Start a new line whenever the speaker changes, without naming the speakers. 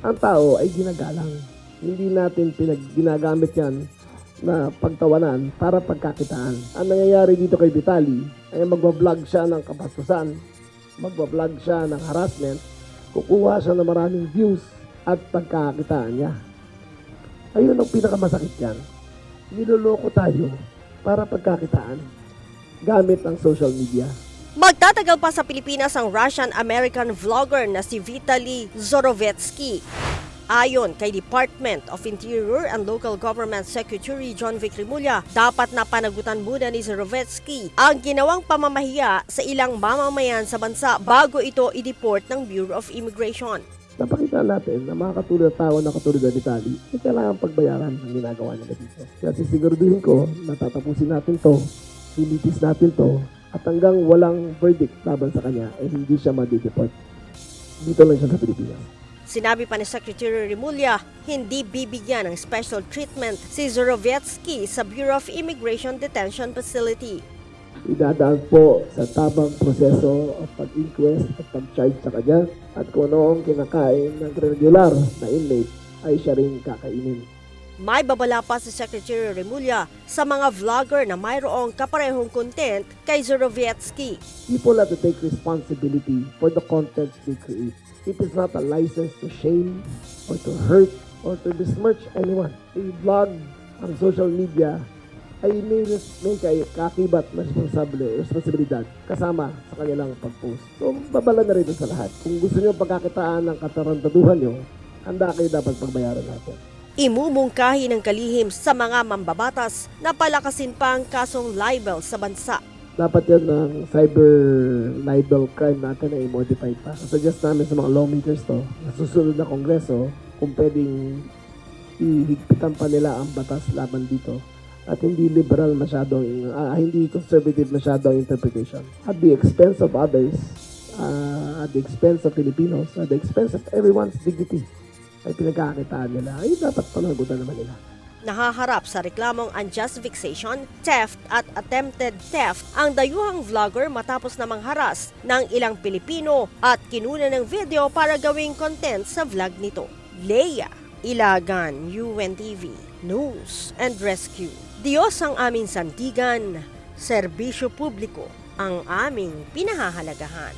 ang tao ay ginagalang. Hindi natin ginagamit yan na pagtawanan para pagkakitaan. Ang nangyayari dito kay Vitali ay magbablog siya ng kabastusan, magbablog siya ng harassment, kukuha siya ng maraming views at pagkakitaan niya. Ayun ang pinakamasakit yan. Niloloko tayo para pagkakitaan gamit ang social media.
Magtatagal pa sa Pilipinas ang Russian-American vlogger na si Vitaly Zorovetsky. Ayon kay Department of Interior and Local Government Secretary John Vic Rimulya, dapat na panagutan muna ni Zorovetsky ang ginawang pamamahiya sa ilang mamamayan sa bansa bago ito i-deport ng Bureau of Immigration.
Napakita natin na mga katulad na tao na katulad na Vitali ay kailangan pagbayaran ang ginagawa nila dito. Kaya sisiguraduhin ko na tatapusin natin to, lilitis natin to, at hanggang walang verdict laban sa kanya ay hindi siya ma-deport. Dito lang siya sa Pilipinas.
Sinabi pa ni Secretary Rimulya, hindi bibigyan ng special treatment si Zorovetsky sa Bureau of Immigration Detention Facility.
Idadaan po sa tamang proseso of pag-inquest at pag-charge sa kanya at kung ano ang kinakain ng regular na inmate ay siya rin kakainin.
May babala pa si Secretary Rimulya sa mga vlogger na mayroong kaparehong content kay Zorovetsky.
People have to take responsibility for the content they create. It is not a license to shame or to hurt or to besmirch anyone. I-vlog ang social media ay may kakibat na responsibilidad kasama sa kanilang pag-post. So, babala na rin sa lahat. Kung gusto nyo pagkakitaan ng katarantaduhan nyo, handa kayo dapat pagbayaran natin.
Imumungkahi ng kalihim sa mga mambabatas na palakasin pa ang kasong libel sa bansa.
Dapat yan ng cyber libel crime natin na i-modify pa. Suggest namin sa mga lawmakers to, na susunod na kongreso, kung pwedeng ihigpitan pa nila ang batas laban dito at hindi liberal masyado, hindi conservative masyado ang interpretation. At the expense of others, at the expense of Filipinos, at the expense of everyone's dignity, ay pinagkakitaan nila, ay dapat panagutan naman nila.
Nahaharap sa reklamong unjust vexation, theft at attempted theft ang dayuhang vlogger matapos na mangharas ng ilang Pilipino at kinuna ng video para gawing content sa vlog nito. Leia Ilagan, UNTV, News and Rescue. Diyos ang aming sandigan, serbisyo publiko ang aming pinahahalagahan.